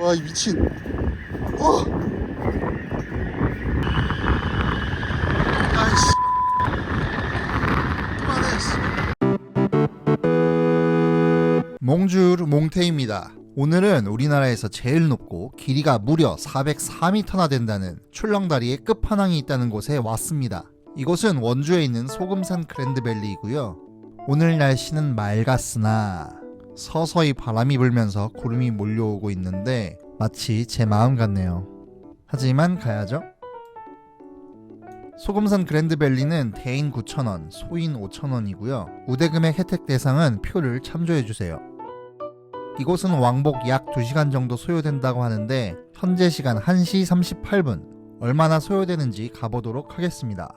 와, 이 미친. 어. 아이씨. 그만해. 몽주르 몽테입니다. 오늘은 우리나라에서 제일 높고 길이가 무려 404m나 된다는 출렁다리의 끝판왕이 있다는 곳에 왔습니다. 이곳은 원주에 있는 소금산 그랜드밸리이고요. 오늘 날씨는 맑았으나 서서히 바람이 불면서 구름이 몰려오고 있는데 마치 제 마음 같네요. 하지만 가야죠. 소금산 그랜드밸리는 대인 9,000원, 소인 5,000원이고요. 우대금액 혜택 대상은 표를 참조해주세요. 이곳은 왕복 약 2시간 정도 소요된다고 하는데 현재 시간 1시 38분, 얼마나 소요되는지 가보도록 하겠습니다.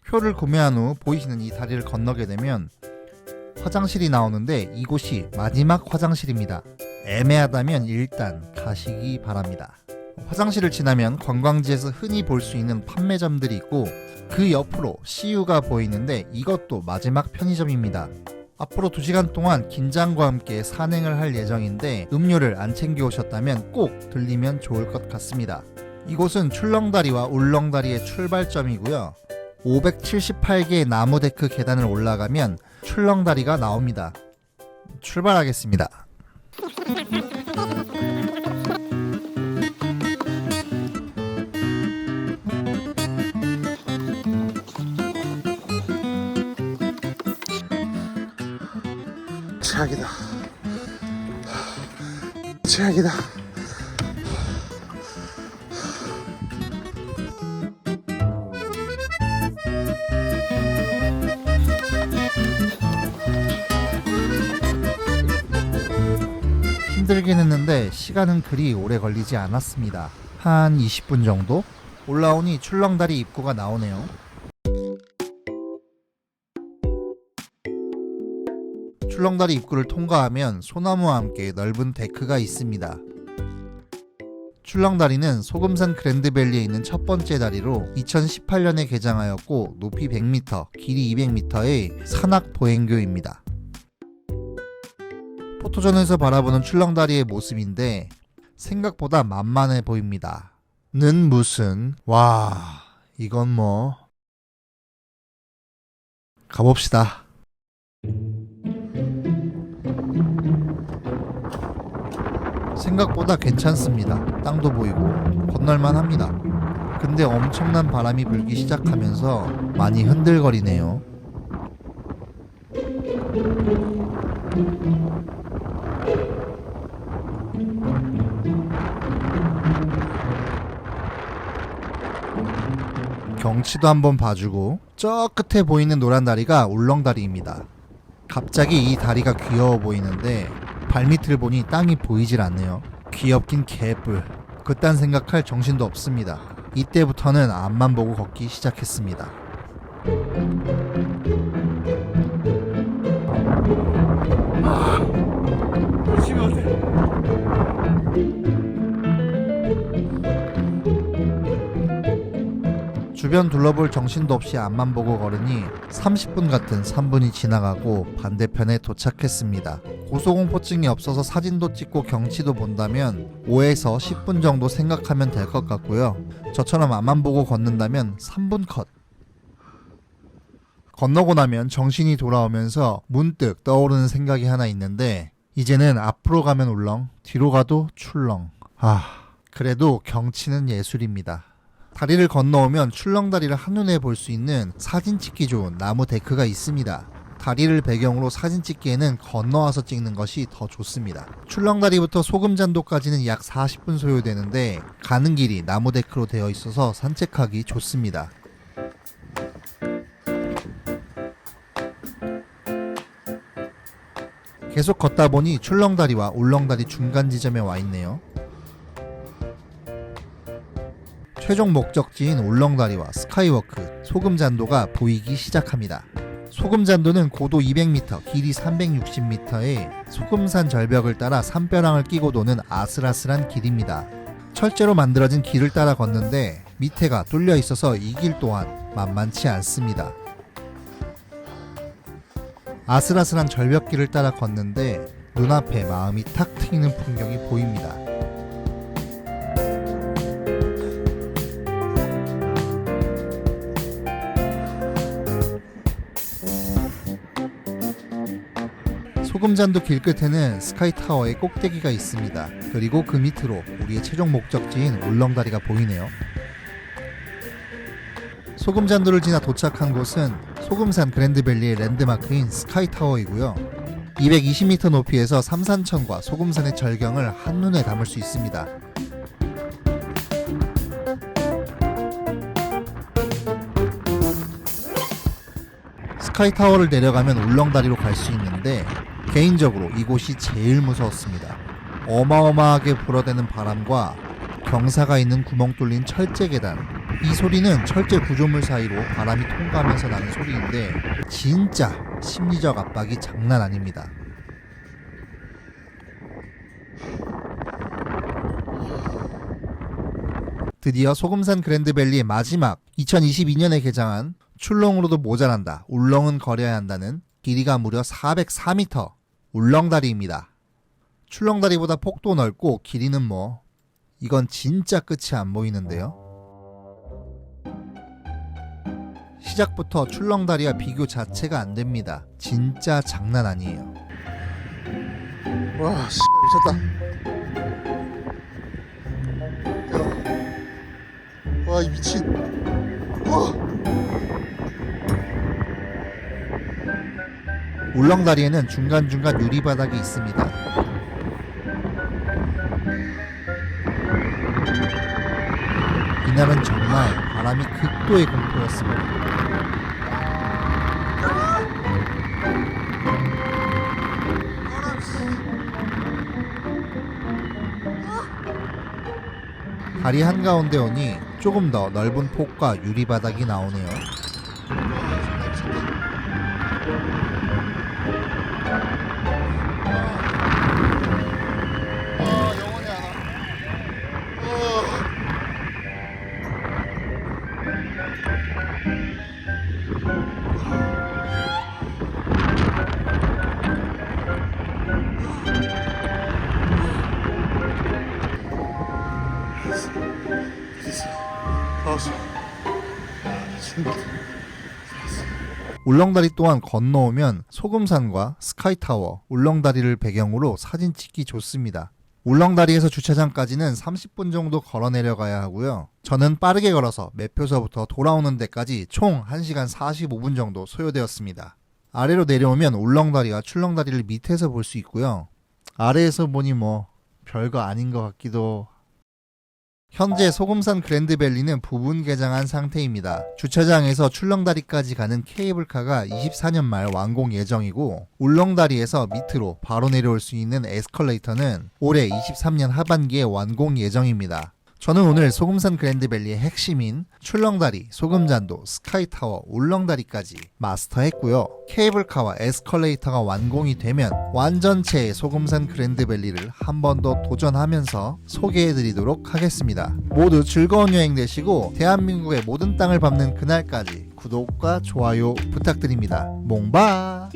표를 구매한 후 보이시는 이 다리를 건너게 되면 화장실이 나오는데 이곳이 마지막 화장실입니다. 애매하다면 일단 가시기 바랍니다. 화장실을 지나면 관광지에서 흔히 볼 수 있는 판매점들이 있고 그 옆으로 CU가 보이는데 이것도 마지막 편의점입니다. 앞으로 2시간 동안 긴장과 함께 산행을 할 예정인데 음료를 안 챙겨 오셨다면 꼭 들리면 좋을 것 같습니다. 이곳은 출렁다리와 울렁다리의 출발점이고요. 578개의 나무 데크 계단을 올라가면 출렁다리가 나옵니다. 출발하겠습니다. 최악이다. 최악이다. 힘들긴 했는데 시간은 그리 오래 걸리지 않았습니다. 한 20분 정도? 올라오니 출렁다리 입구가 나오네요. 출렁다리 입구를 통과하면 소나무와 함께 넓은 데크가 있습니다. 출렁다리는 소금산 그랜드밸리에 있는 첫 번째 다리로 2018년에 개장하였고 높이 100m, 길이 200m의 산악 보행교입니다. 포토존에서 바라보는 출렁다리의 모습인데 생각보다 만만해 보입니다. 는 무슨 와 이건 뭐 가봅시다. 생각보다 괜찮습니다. 땅도 보이고 건널만 합니다. 근데 엄청난 바람이 불기 시작하면서 많이 흔들거리네요. 경치도 한번 봐주고 저 끝에 보이는 노란 다리가 울렁다리입니다. 갑자기 이 다리가 귀여워 보이는데 발밑을 보니 땅이 보이질 않네요. 귀엽긴 개뿔. 그딴 생각할 정신도 없습니다. 이때부터는 앞만 보고 걷기 시작했습니다. 주변 둘러볼 정신도 없이 앞만 보고 걸으니 30분 같은 3분이 지나가고 반대편에 도착했습니다. 고소공포증이 없어서 사진도 찍고 경치도 본다면 5에서 10분 정도 생각하면 될 것 같고요. 저처럼 앞만 보고 걷는다면 3분 컷. 건너고 나면 정신이 돌아오면서 문득 떠오르는 생각이 하나 있는데 이제는 앞으로 가면 울렁, 뒤로 가도 출렁. 그래도 경치는 예술입니다. 다리를 건너오면 출렁다리를 한눈에 볼 수 있는 사진 찍기 좋은 나무 데크가 있습니다. 다리를 배경으로 사진 찍기에는 건너와서 찍는 것이 더 좋습니다. 출렁다리부터 소금잔도까지는 약 40분 소요되는데 가는 길이 나무 데크로 되어 있어서 산책하기 좋습니다. 계속 걷다 보니 출렁다리와 울렁다리 중간 지점에 와 있네요. 최종 목적지인 울렁다리와 스카이워크, 소금잔도가 보이기 시작합니다. 소금잔도는 고도 200m, 길이 360m의 소금산 절벽을 따라 산벼랑을 끼고 도는 아슬아슬한 길입니다. 철제로 만들어진 길을 따라 걷는데 밑에가 뚫려 있어서 이 길 또한 만만치 않습니다. 아슬아슬한 절벽길을 따라 걷는데 눈앞에 마음이 탁 트이는 풍경이 보입니다. 소금잔도 길끝에는 스카이타워의 꼭대기가 있습니다. 그리고 그 밑으로 우리의 최종 목적지인 울렁다리가 보이네요. 소금잔도를 지나 도착한 곳은 소금산 그랜드밸리의 랜드마크인 스카이타워이고요. 220m 높이에서 삼산천과 소금산의 절경을 한눈에 담을 수 있습니다. 스카이타워를 내려가면 울렁다리로 갈 수 있는데 개인적으로 이곳이 제일 무서웠습니다. 어마어마하게 불어대는 바람과 경사가 있는 구멍 뚫린 철제 계단, 이 소리는 철제 구조물 사이로 바람이 통과하면서 나는 소리인데 진짜 심리적 압박이 장난 아닙니다. 드디어 소금산 그랜드밸리의 마지막 2022년에 개장한 출렁으로도 모자란다, 울렁은 거려야 한다는 길이가 무려 404m 울렁다리입니다. 출렁다리보다 폭도 넓고 길이는 이건 진짜 끝이 안 보이는데요. 시작부터 출렁다리와 비교 자체가 안 됩니다. 진짜 장난 아니에요. 와, 미쳤다. 와, 이 미친. 와. 울렁다리에는 중간중간 유리바닥이 있습니다. 이날은 정말 바람이 극도의 공포였습니다. 다리 한가운데 오니 조금 더 넓은 폭과 유리바닥이 나오네요. 영원히 안 와. 울렁다리 또한 건너오면 소금산과 스카이타워, 울렁다리를 배경으로 사진 찍기 좋습니다. 울렁다리에서 주차장까지는 30분 정도 걸어 내려가야 하고요. 저는 빠르게 걸어서 매표소부터 돌아오는 데까지 총 1시간 45분 정도 소요되었습니다. 아래로 내려오면 울렁다리와 출렁다리를 밑에서 볼 수 있고요. 아래에서 보니 별거 아닌 것 같기도. 현재 소금산 그랜드밸리는 부분 개장한 상태입니다. 주차장에서 출렁다리까지 가는 케이블카가 24년 말 완공 예정이고, 울렁다리에서 밑으로 바로 내려올 수 있는 에스컬레이터는 올해 23년 하반기에 완공 예정입니다. 저는 오늘 소금산 그랜드밸리의 핵심인 출렁다리, 소금잔도, 스카이타워, 울렁다리까지 마스터했고요. 케이블카와 에스컬레이터가 완공이 되면 완전체의 소금산 그랜드밸리를 한 번 더 도전하면서 소개해드리도록 하겠습니다. 모두 즐거운 여행 되시고 대한민국의 모든 땅을 밟는 그날까지 구독과 좋아요 부탁드립니다. 몽바!